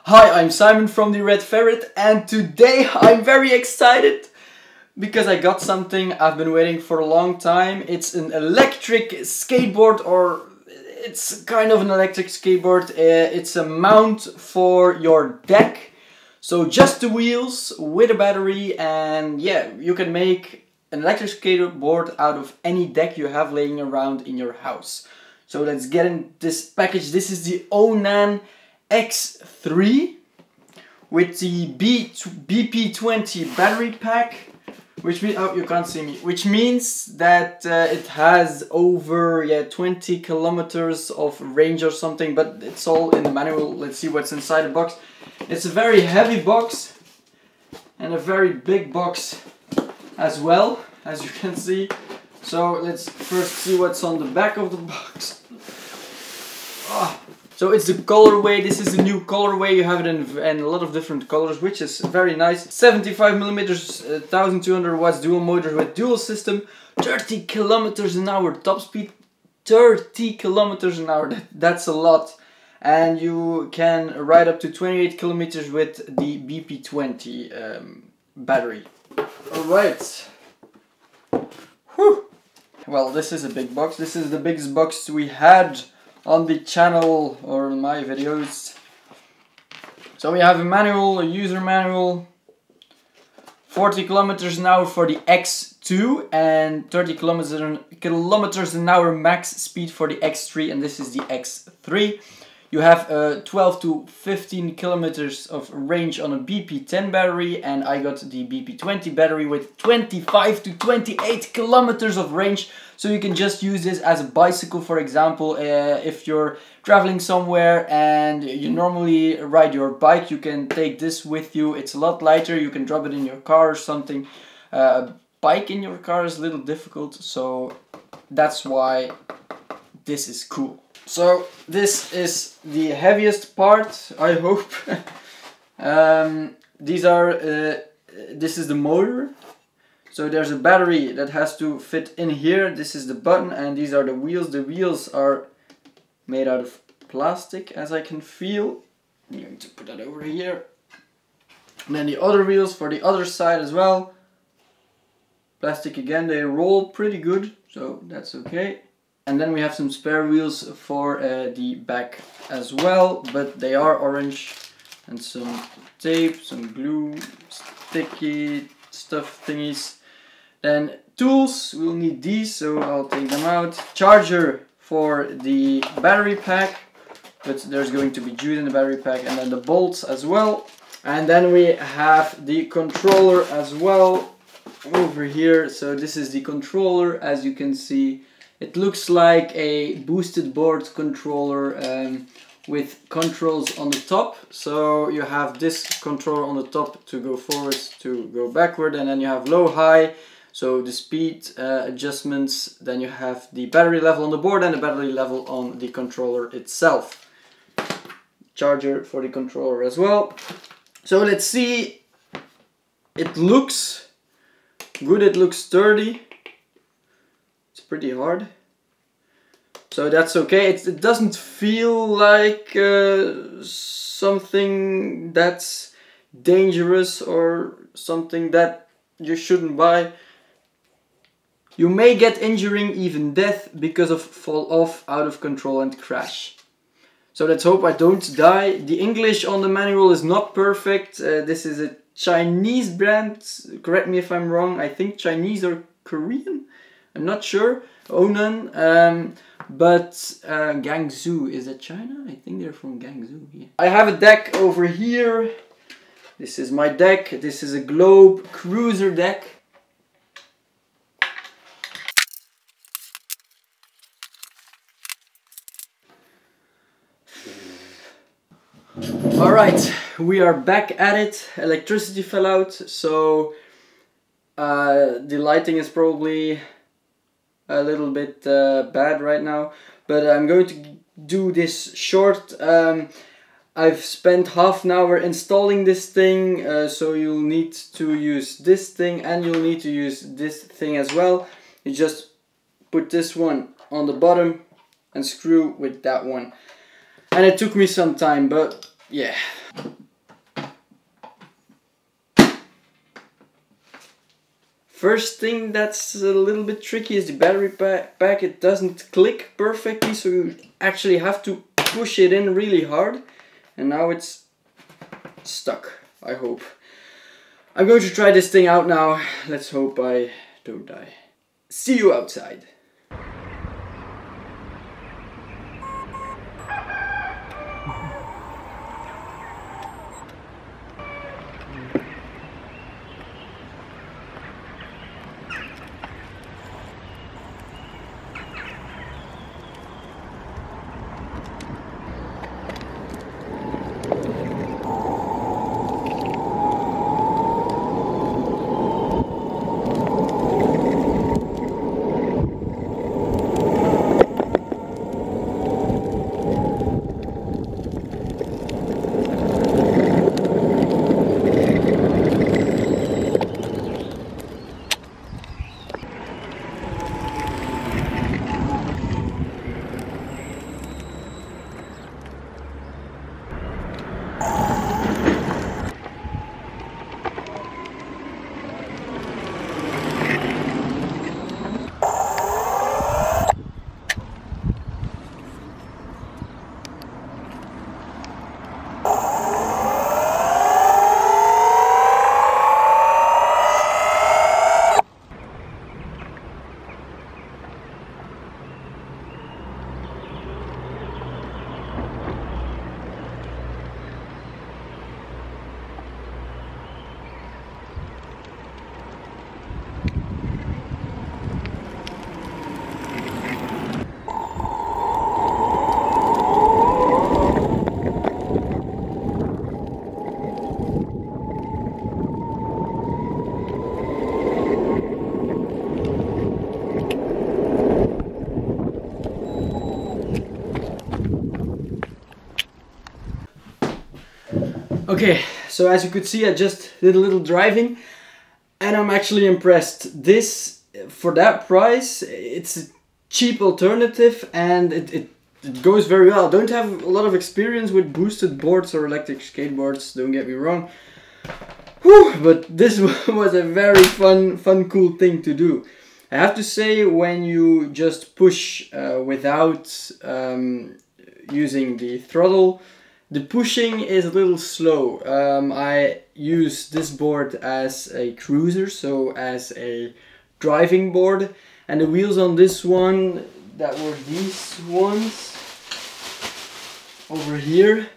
Hi, I'm Simon from the Red Ferret, and today I'm very excited because I got something I've been waiting for a long time. It's an electric skateboard, or it's kind of an electric skateboard. It's a mount for your deck. So just the wheels with a battery, and yeah, you can make an electric skateboard out of any deck you have laying around in your house. So let's get in this package. This is the Onan X3 with the BP20 battery pack, which means, oh, you can't see me, which means that it has over 20 kilometers of range or something, but it's all in the manual. Let's see what's inside the box. It's a very heavy box and a very big box as well, as you can see. So let's first see what's on the back of the box. Oh. So it's the colorway. This is the new colorway. You have it in a lot of different colors, which is very nice. 75 millimeters, 1200 watts dual motor with dual system, 30 kilometers an hour top speed. 30 kilometers an hour, that's a lot. And you can ride up to 28 kilometers with the BP20 battery. Alright. Whew. Well, this is a big box. This is the biggest box we had on the channel or in my videos. So we have a manual, a user manual, 40 kilometers an hour for the X2 and 30 kilometers an hour max speed for the X3, and this is the X3. You have 12 to 15 kilometers of range on a BP10 battery, and I got the BP20 battery with 25 to 28 kilometers of range. So you can just use this as a bicycle, for example. If you're traveling somewhere and you normally ride your bike, you can take this with you. It's a lot lighter. You can drop it in your car or something. Bike in your car is a little difficult, so that's why this is cool. So this is the heaviest part, I hope. This is the motor. So there's a battery that has to fit in here. This is the button, and these are the wheels. The wheels are made out of plastic, as I can feel. I'm going to put that over here. And then the other wheels for the other side as well. Plastic again, they roll pretty good, so that's okay. And then we have some spare wheels for the back as well, but they are orange. And some tape, some glue, sticky stuff thingies. Then tools, we'll need these, so I'll take them out. Charger for the battery pack, but there's going to be juice in the battery pack, and then the bolts as well. And then we have the controller as well over here. So this is the controller, as you can see. It looks like a boosted board controller with controls on the top. So you have this controller on the top to go forward, to go backward, and then you have low, high, so the speed adjustments. Then you have the battery level on the board and the battery level on the controller itself. Charger for the controller as well. So let's see. It looks good, it looks sturdy. It's pretty hard. So that's okay. It doesn't feel like something that's dangerous or something that you shouldn't buy. You may get injuring, even death, because of fall off, out of control and crash. So let's hope I don't die. The English on the manual is not perfect. This is a Chinese brand. Correct me if I'm wrong. I think Chinese or Korean. I'm not sure. Onan. But Guangzhou, is it China? I think they're from Guangzhou. Yeah. I have a deck over here. This is my deck. This is a Globe Cruiser deck. Alright, we are back at it. Electricity fell out, so the lighting is probably a little bit bad right now, but I'm going to do this short. I've spent half an hour installing this thing, so you'll need to use this thing and you'll need to use this thing as well. You just put this one on the bottom and screw with that one. And it took me some time, but yeah. First thing that's a little bit tricky is the battery pack. It doesn't click perfectly, so you actually have to push it in really hard. And now it's stuck, I hope. I'm going to try this thing out now. Let's hope I don't die. See you outside. Okay, so as you could see, I just did a little driving and I'm actually impressed. This, for that price, it's a cheap alternative and it goes very well. I don't have a lot of experience with boosted boards or electric skateboards, don't get me wrong. Whew, but this was a very fun, cool thing to do. I have to say, when you just push without using the throttle, the pushing is a little slow. I use this board as a cruiser, so as a driving board, and the wheels on this one, that were these ones over here,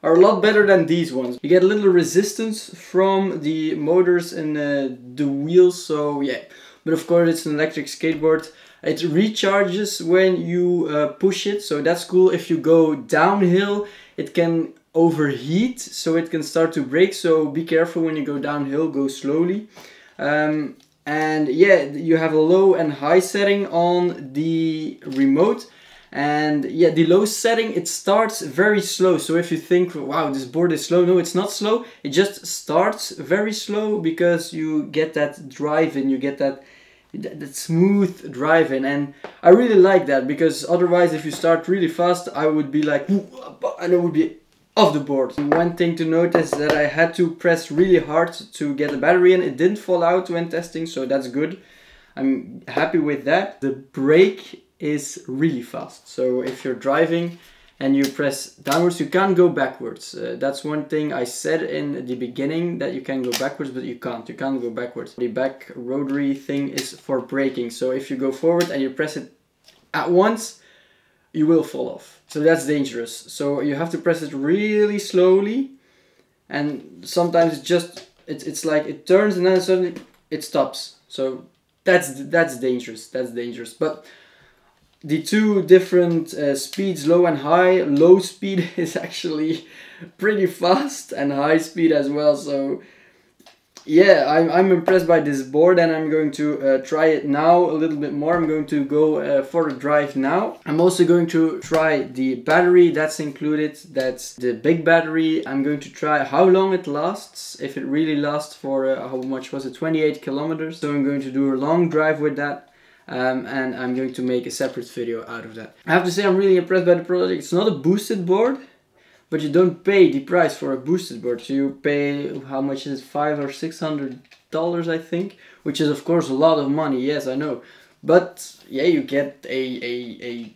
are a lot better than these ones. You get a little resistance from the motors and the wheels, so yeah. But of course it's an electric skateboard. It recharges when you push it, so that's cool. If you go downhill, it can overheat, so it can start to break, so be careful when you go downhill, go slowly. And yeah, you have a low and high setting on the remote. And yeah, the low setting, it starts very slow. So if you think, wow, this board is slow, no, it's not slow. It just starts very slow because you get that drive in, you get that smooth drive in. And I really like that, because otherwise if you start really fast, I would be like, and it would be off the board. One thing to notice is that I had to press really hard to get the battery in. It didn't fall out when testing, so that's good. I'm happy with that. The brake is really fast, so if you're driving and you press downwards, you can't go backwards. That's one thing I said in the beginning, that you can go backwards, but you can't go backwards. The back rotary thing is for braking, so if you go forward and you press it at once, you will fall off, so that's dangerous. So you have to press it really slowly, and sometimes it's like it turns and then suddenly it stops, so that's dangerous. But the two different speeds, low and high. Low speed is actually pretty fast, and high speed as well. So yeah, I'm impressed by this board, and I'm going to try it now a little bit more. I'm going to go for a drive now. I'm also going to try the battery that's included. That's the big battery. I'm going to try how long it lasts, if it really lasts for, how much was it, 28 kilometers. So I'm going to do a long drive with that. And I'm going to make a separate video out of that. I have to say, I'm really impressed by the product. It's not a boosted board, but you don't pay the price for a boosted board. So you pay, how much is it, 500 or 600 I think, which is of course a lot of money, yes I know, but yeah, you get a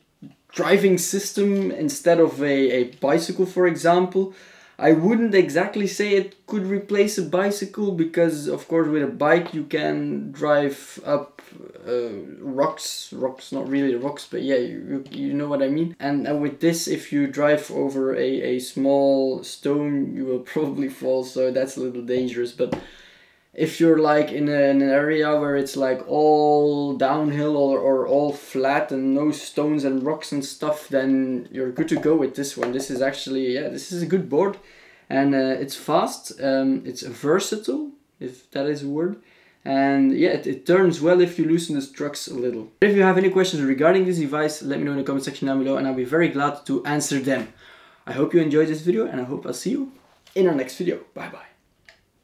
driving system instead of a bicycle, for example. I wouldn't exactly say it could replace a bicycle, because of course with a bike you can drive up rocks, not really rocks, but yeah, you know what I mean. And with this, if you drive over a small stone, you will probably fall, so that's a little dangerous. But if you're like in an area where it's like all downhill or all flat and no stones and rocks and stuff, then you're good to go with this one. This is actually, yeah, this is a good board, and it's fast, it's versatile, if that is a word, and yeah, it turns well if you loosen the struts a little. If you have any questions regarding this device, let me know in the comment section down below, and I'll be very glad to answer them. I hope you enjoyed this video, and I hope I'll see you in our next video. Bye bye.